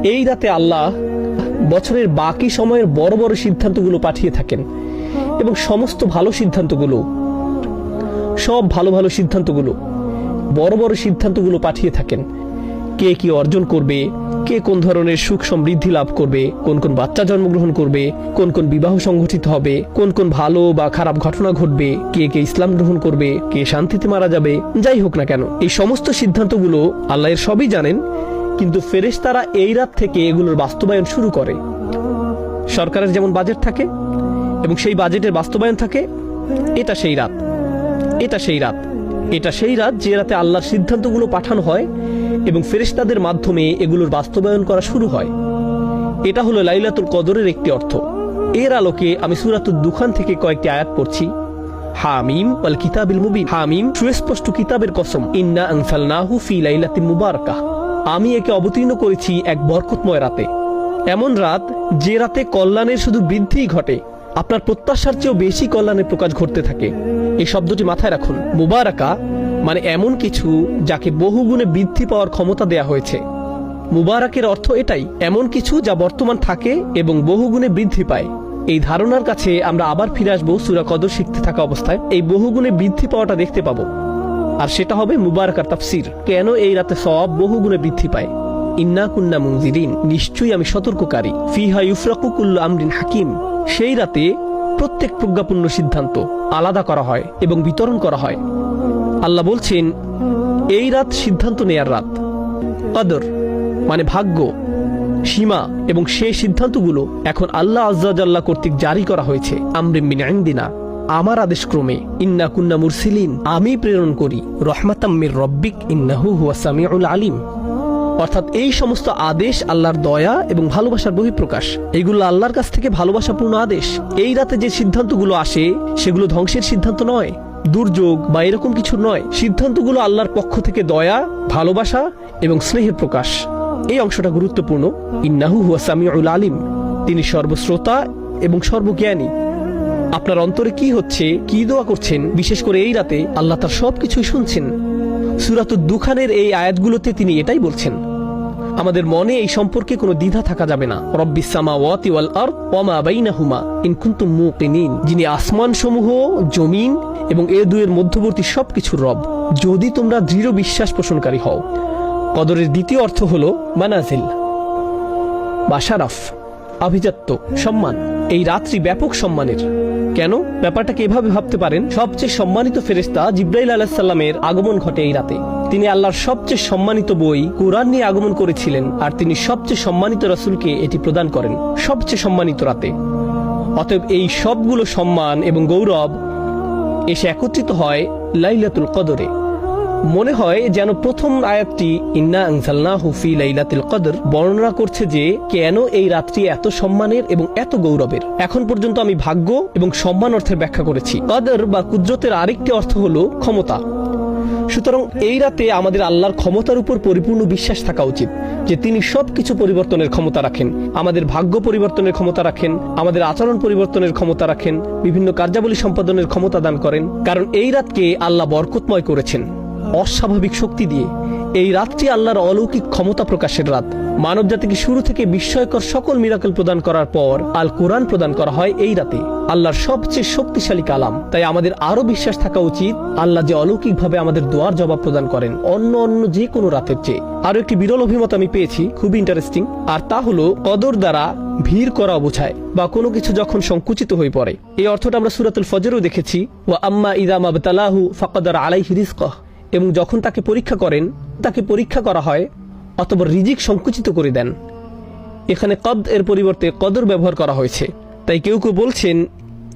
এই রাতে আল্লাহ বছরের বাকি সময়ের বড় বড় সিদ্ধান্তগুলো পাঠিয়ে থাকেন এবং সমস্ত ভালো সিদ্ধান্তগুলো, সব ভালো ভালো সিদ্ধান্তগুলো, বড় বড় সিদ্ধান্তগুলো পাঠিয়ে থাকেন। কে কি অর্জন করবে, কে কোন ধরনের সুখ সমৃদ্ধি লাভ করবে, কোন কোন বাচ্চা জন্মগ্রহণ করবে, কোন কোন বিবাহ সংঘটিত হবে, কোন কোন ভালো বা খারাপ ঘটনা ঘটবে, কে কে ইসলাম গ্রহণ করবে, কে শান্তিতে মারা যাবে, যাই হোক না কেন এই সমস্ত সিদ্ধান্তগুলো আল্লাহ এর সবই জানেন। কিন্তু ফেরেশতারা এই রাত থেকে এগুলোর বাস্তবায়ন শুরু করে। সরকারের যেমন বাজেট থাকে এবং সেই বাজেটের বাস্তবায়ন থাকে, এটা সেই রাত, এটা সেই রাত, এটা সেই রাত যে রাতে আল্লাহর সিদ্ধান্তগুলো পাঠানো হয় এবং ফেরেশতাদের মাধ্যমে এগুলোর বাস্তবায়ন করা শুরু হয়। এটা হলো লাইলাতুল কদরের একটি অর্থ। এর আলোকে আমি সূরাতুদ দুখান থেকে কয়েকটি আয়াত পড়ছি। হামিম ওয়াল কিতাবিল মুবিন, হামিম সুস্পষ্ট কিতাবের কসম, ইন্না আনজালনাহু ফি লাইলাতিন মুবারাকাহ, আমি একে অবতীর্ণ করেছি এক বরকতময় রাতে। এমন রাত যে রাতে কল্যাণের শুধু বৃদ্ধিই ঘটে, আপনার প্রত্যাশার চেয়েও বেশি কল্যাণের প্রকাশ ঘটতে থাকে। এই শব্দটি মাথায় রাখুন। মুবারাকা মানে এমন কিছু যাকে বহুগুণে বৃদ্ধি পাওয়ার ক্ষমতা দেয়া হয়েছে। মুবারাকের অর্থ এটাই, এমন কিছু যা বর্তমান থাকে এবং বহুগুণে বৃদ্ধি পায়। এই ধারণার কাছে আমরা আবার ফিরে আসবো সূরা কদর শিখতে থাকা অবস্থায়। এই বহুগুণে বৃদ্ধি পাওয়াটা দেখতে পাবো, আর সেটা হবে মুবারাকার তাফসীর। কেন এই রাতে সওয়াব বহুগুণে বৃদ্ধি পায়? ইন্না কুন্না মুনজিরিন, নিশ্চয়ই আমি সতর্ককারী। ফিহা ইউফরাকু কুল্লু আমরিন হাকিম, সেই রাতে প্রত্যেক প্রজ্ঞাপূর্ণ সিদ্ধান্ত আলাদা করা হয় এবং বিতরণ করা হয়। আল্লাহ বলছেন এই রাত সিদ্ধান্ত নেয়ার রাত। কদর মানে ভাগ্য, সীমা এবং সেই সিদ্ধান্তগুলো এখন আল্লাহ আযজা ওয়া জাল্লা কর্তৃক জারি করা হয়েছে। আমরিন মিন ইনদিনা, আমার আদেশক্রমে। ইন্না কুন্না মুরসিলিন, আমি প্রেরণ করি। রহমাতাম মির রব্বিক ইন্নাহু হুয়াস সামিউল আলিম, অর্থাৎ এই সমস্ত আদেশ আল্লাহর দয়া এবং ভালোবাসার বহিঃপ্রকাশ। এগুলো আল্লাহর কাছ থেকে ভালোবাসাপূর্ণ আদেশ। এই রাতে যে সিদ্ধান্তগুলো আসে সেগুলো ধ্বংসের সিদ্ধান্ত নয়, দুর্যোগ বা এরকম কিছু নয়। সিদ্ধান্তগুলো আল্লাহর পক্ষ থেকে দয়া, ভালোবাসা এবং স্নেহের প্রকাশ। এই অংশটা গুরুত্বপূর্ণ। ইন্নাহু হুয়াস সামিউল আলিম, তিনি সর্বশ্রোতা এবং সর্বজ্ঞানী। আপনার অন্তরে কি হচ্ছে, কি দোয়া করছেন, বিশেষ করে এই রাতে আল্লাহ তার সবকিছুই শুনছেন। সূরাতুদ দুখানের এই আয়াতগুলোতে তিনি এটাই বলছেন। আমাদের মনে এই সম্পর্কে কোনো দ্বিধা থাকা যাবে না। রব্বিস সামাওয়াতি ওয়াল আরদ ওয়া মা বাইনাহুমা ইন কুনতুম মুকিনিন, যিনি আসমান সমূহ, জমিন এবং এ দুয়ের মধ্যবর্তী সবকিছুর রব, যদি তোমরা দৃঢ় বিশ্বাস পোষণকারী হও। কদরের দ্বিতীয় অর্থ হলো মানাজিল বা শারাফ, আভিজাত্য, সম্মান। এই রাত্রি ব্যাপক সম্মানের। কেন? ব্যাপারটাকে এভাবে ভাবতে পারেন, সবচেয়ে সম্মানিত ফেরেশতা জিবরাইল আলাইহিস সালামের আগমন ঘটে এই রাতে। তিনি আল্লাহর সবচেয়ে সম্মানিত বই কুরআন নিয়ে আগমন করেছিলেন, আর তিনি সবচেয়ে সম্মানিত রাসূলকে এটি প্রদান করেন সবচেয়ে সম্মানিত রাতে। অতএব এই সবগুলো সম্মান এবং গৌরব এসে একত্রিত হয় লাইলাতুল কদরে। মনে হয় যেন প্রথম আয়াতটি ইন্না আনজালনাহু ফি লাইলাতুল কদর বর্ণনা করছে যে কেন এই রাত্রি এত সম্মানের এবং এত গৌরবের। এখন পর্যন্ত আমি ভাগ্য এবং সম্মান অর্থের ব্যাখ্যা করেছি। কদর বা কুদরতের আরেকটি অর্থ হলো ক্ষমতা। সুতরাং এই রাতে আমাদের আল্লাহর ক্ষমতার উপর পরিপূর্ণ বিশ্বাস থাকা উচিত যে তিনি সবকিছু পরিবর্তনের ক্ষমতা রাখেন। আমাদের ভাগ্য পরিবর্তনের ক্ষমতা রাখেন, আমাদের আচরণ পরিবর্তনের ক্ষমতা রাখেন, বিভিন্ন কার্যাবলী সম্পাদনের ক্ষমতা দান করেন। কারণ এই রাতকে আল্লাহ বরকতময় করেছেন অস্বাভাবিক শক্তি দিয়ে। এই রাতটি আল্লাহর অলৌকিক ক্ষমতা প্রকাশের রাত। মানব জাতিকে শুরু থেকে বিস্ময়কর সকল মিরাকেল প্রদান করার পর আল কোরআন প্রদান করা হয় এই রাতে, আল্লাহর সবচেয়ে শক্তিশালী কালাম। তাই আমাদের আরো বিশ্বাস থাকা উচিত আল্লাহ যে অলৌকিকভাবে আমাদের দোয়ার জবাব প্রদান করেন অন্য যে কোনো রাতের চেয়ে। আরো একটি বিরল অভিমত আমি পেয়েছি, খুবই ইন্টারেস্টিং, আর তা হলো কদর দ্বারা ভিড় করা বোঝায় বা কোনো কিছু যখন সংকুচিত হয়ে পড়ে। এই অর্থটা আমরা সূরাতুল ফজরেও দেখেছি, ওয়া আম্মা ইযা মাবতালাহু ফাকাদার আলাইহি রিজকাহ, এবং যখন তাকে পরীক্ষা করেন, তাকে পরীক্ষা করা হয় অতঃপর রিজিক সংকুচিত করে দেন। এখানে কদ এর পরিবর্তে কদর ব্যবহার করা হয়েছে। তাই কেউ কেউ বলছেন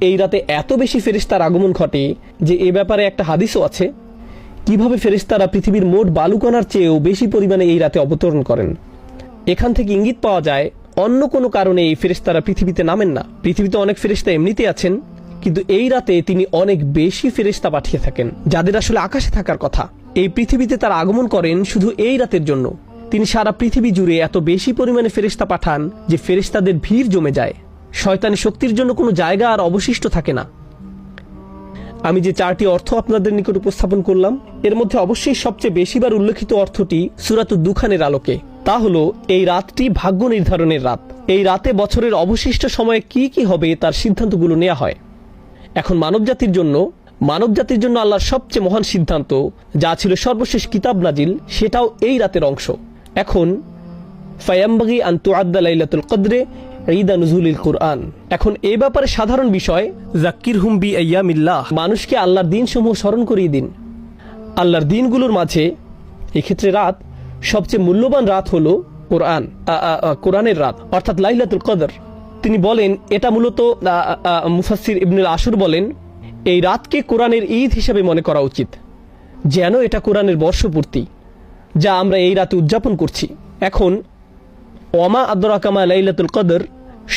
এই রাতে এত বেশি ফেরেশতার আগমন ঘটে যে এ ব্যাপারে একটা হাদিসও আছে, কিভাবে ফেরেশতারা পৃথিবীর মোট বালুকণার চেয়েও বেশি পরিমাণে এই রাতে অবতরণ করেন। এখান থেকে ইঙ্গিত পাওয়া যায় অন্য কোনো কারণে এই ফেরেশতারা পৃথিবীতে নামেন না। পৃথিবীতে অনেক ফেরেশতা এমনিতে আছেন, কিন্তু এই রাতে তিনি অনেক বেশি ফেরেশতা পাঠিয়ে থাকেন যাদের আসলে আকাশে থাকার কথা। এই পৃথিবীতে তারা আগমন করেন শুধু এই রাতের জন্য। তিনি সারা পৃথিবী জুড়ে এত বেশি পরিমাণে ফেরেশতা পাঠান যে ফেরেশতাদের ভিড় জমে যায়, শয়তানি শক্তির জন্য কোনো জায়গা আর অবশিষ্ট থাকে না। আমি যে চারটি অর্থ আপনাদের নিকট উপস্থাপন করলাম এর মধ্যে অবশ্যই সবচেয়ে বেশিবার উল্লেখিত অর্থটি সূরাতুদ দুখানের আলোকে। তা হলো এই রাতটি ভাগ্য নির্ধারণের রাত। এই রাতে বছরের অবশিষ্ট সময়ে কি কি হবে তার সিদ্ধান্তগুলো নেওয়া হয়। এখন মানবজাতির জন্য আল্লাহর সবচেয়ে মহান সিদ্ধান্ত, যা ছিল সর্বশেষ কিতাব নাজিল, সেটাও এই রাতের অংশ। এখন ফায়াম্বাগি আন তুআদ্দা লাইলাতুল কদরে ঈদা নুজুলিল কুরআন। এখন এই ব্যাপারে সাধারণ বিষয়, যাক্কিরহুম বি আইয়ামিল্লাহ, মানুষকে আল্লাহর দিনসমূহ স্মরণ করিয়ে দিন। আল্লাহর দিনগুলোর মাঝে এক্ষেত্রে রাত, সবচেয়ে মূল্যবান রাত হলো কোরআনের রাত, অর্থাৎ লাইলাতুল কদর। তিনি বলেন, এটা মূলত মুফাসসির ইবনুল আশুর বলেন, এই রাতকে কোরআনের ঈদ হিসেবে মনে করা উচিত, যেন এটা কোরআনের বর্ষপূর্তি, যা আমরা এই রাতে উদযাপন করছি। এখন ওমা আদরাকা মা লাইলাতুল কদর,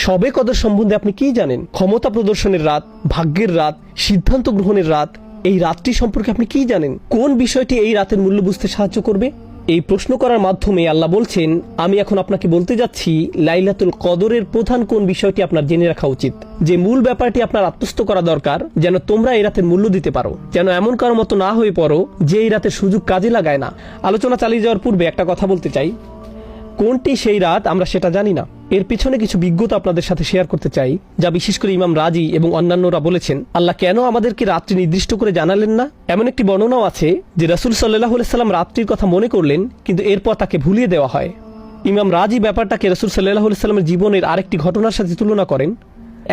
শবে কদর সম্বন্ধে আপনি কি জানেন? ক্ষমতা প্রদর্শনের রাত, ভাগ্যের রাত, সিদ্ধান্ত গ্রহণের রাত। এই রাতটি সম্পর্কে আপনি কি জানেন? কোন বিষয়টি এই রাতের মূল্য বুঝতে সাহায্য করবে? এই প্রশ্ন করার মাধ্যমে আল্লাহ বলছেন, আমি এখন আপনাকে বলতে যাচ্ছি লাইলাতুল কদরের প্রধান কোন বিষয়টি আপনার জেনে রাখা উচিত, যে মূল ব্যাপারটি আপনার আত্মস্থ করা দরকার, যেন তোমরা এই রাতের মূল্য দিতে পারো, যেন এমন কারোর মতো না হয়ে পড়ো যে এই রাতের সুযোগ কাজে লাগায় না। আলোচনা চালিয়ে যাওয়ার পূর্বে একটা কথা বলতে চাই, কোনটি সেই রাত আমরা সেটা জানি না। এর পিছনে কিছু বিজ্ঞতা আপনাদের সাথে শেয়ার করতে চাই, যা বিশেষ করে ইমাম রাজি এবং অন্যান্যরা বলেছেন। আল্লাহ কেন আমাদেরকে রাত্রি নির্দিষ্ট করে জানালেন না? এমন একটি বর্ণনাও আছে যে রাসূল সাল্লাল্লাহু আলাইহি সাল্লাম রাত্রির কথা মনে করলেন, কিন্তু এরপর তাকে ভুলিয়ে দেওয়া হয়। ইমাম রাজি ব্যাপারটাকে রাসূল সাল্লাল্লাহু আলাইহি সাল্লামের জীবনের আরেকটি ঘটনার সাথে তুলনা করেন।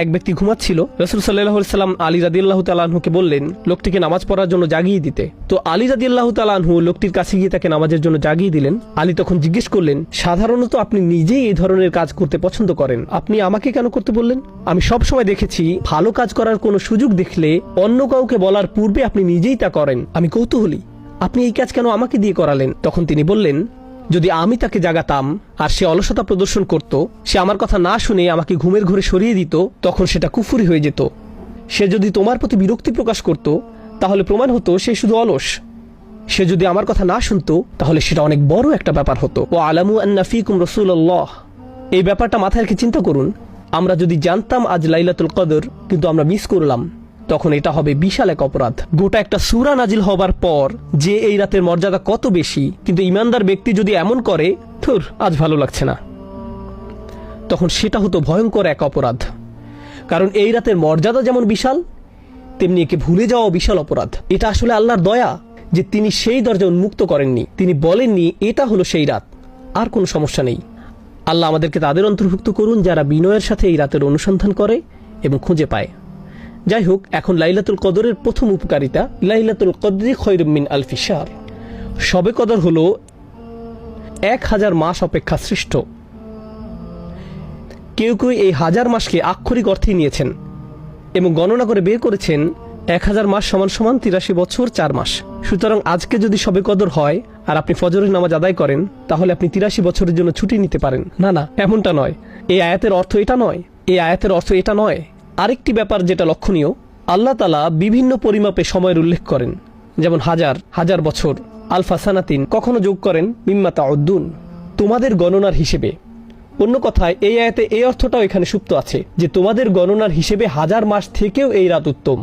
এক ব্যক্তি ঘুমাচ্ছিল, রাসূল সাল্লাল্লাহু আলাইহি সাল্লাম আলী রাদিয়াল্লাহু তাআলা আনহুকে বললেন লোকটিকে নামাজ পড়ার জন্য জাগিয়ে দিতে। তো আলী রাদিয়াল্লাহু তাআলা আনহু লোকটির কাছে গিয়ে তাকে নামাজের জন্য জাগিয়ে দিলেন। আলী তখন জিজ্ঞেস করলেন, সাধারণত আপনি নিজেই এই ধরনের কাজ করতে পছন্দ করেন, আপনি আমাকে কেন করতে বললেন? আমি সব সময় দেখেছি ভালো কাজ করার কোনো সুযোগ দেখলে অন্য কাউকে বলার পূর্বে আপনি নিজেই তা করেন। আমি কৌতূহলী, আপনি এই কাজ কেন আমাকে দিয়ে করালেন? তখন তিনি বললেন, যদি আমি তাকে জাগাতাম আর সে অলসতা প্রদর্শন করত, সে আমার কথা না শুনে আমাকে ঘুমের ঘরে সরিয়ে দিত, তখন সেটা কুফরি হয়ে যেত। সে যদি তোমার প্রতি বিরক্তি প্রকাশ করত, তাহলে প্রমাণ হতো সে শুধু অলস। সে যদি আমার কথা না শুনতো, তাহলে সেটা অনেক বড় একটা ব্যাপার হতো। ও আলামু আন্না ফীকুম রাসূলুল্লাহ, এই ব্যাপারটা মাথায় রেখে চিন্তা করুন, আমরা যদি জানতাম আজ লাইলাতুল কদর কিন্তু আমরা মিস করলাম, তখন এটা হবে বিশাল এক অপরাধ। গোটা একটা সূরা নাজিল হবার পর যে এই রাতের মর্যাদা কত বেশি, কিন্তু ইমানদার ব্যক্তি যদি এমন করে, ধুর আজ ভালো লাগছে না, তখন সেটা হতো ভয়ঙ্কর এক অপরাধ। কারণ এই রাতের মর্যাদা যেমন বিশাল, তেমনি একে ভুলে যাওয়া বিশাল অপরাধ। এটা আসলে আল্লাহর দয়া যে তিনি সেই দরজা উন্মুক্ত করেননি, তিনি বলেননি এটা হলো সেই রাত, আর কোনো সমস্যা নেই। আল্লাহ আমাদেরকে তাদের অন্তর্ভুক্ত করুন যারা বিনয়ের সাথে এই রাতের অনুসন্ধান করে এবং খুঁজে পায়। যাই হোক, এখন লাইলাতুল কদরের প্রথম উপকারিতা, লাইলাতুল কদরি খায়রুম মিন আলফি শাহর। শবে কদর হলো 1000 মাস অপেক্ষা শ্রেষ্ঠ। কেউ কেউ এই 1000 মাসকে আক্ষরিক অর্থেই নিয়েছেন এবং গণনা করে বের করেছেন 1000 মাস সমান সমান 83 বছর 4 মাস। সুতরাং আজকে যদি শবে কদর হয় আর আপনি ফজরের নামাজ আদায় করেন, তাহলে আপনি 83 বছরের জন্য ছুটি নিতে পারেন। না না, এমনটা নয়। এই আয়াতের অর্থ এটা নয়। আরেকটি ব্যাপার যেটা লক্ষণীয়, আল্লাহ তাআলা বিভিন্ন পরিমাপে সময়ের উল্লেখ করেন, যেমন হাজার বছর, আলফা সানাতিন, কখনো যোগ করেন মিম্মা তাউদ্দুন, তোমাদের গণনার হিসেবে। অন্য কথায় এই আয়াতে এই অর্থটাও এখানে সুপ্ত আছে যে তোমাদের গণনার হিসেবে 1000 মাস থেকেও এই রাত উত্তম।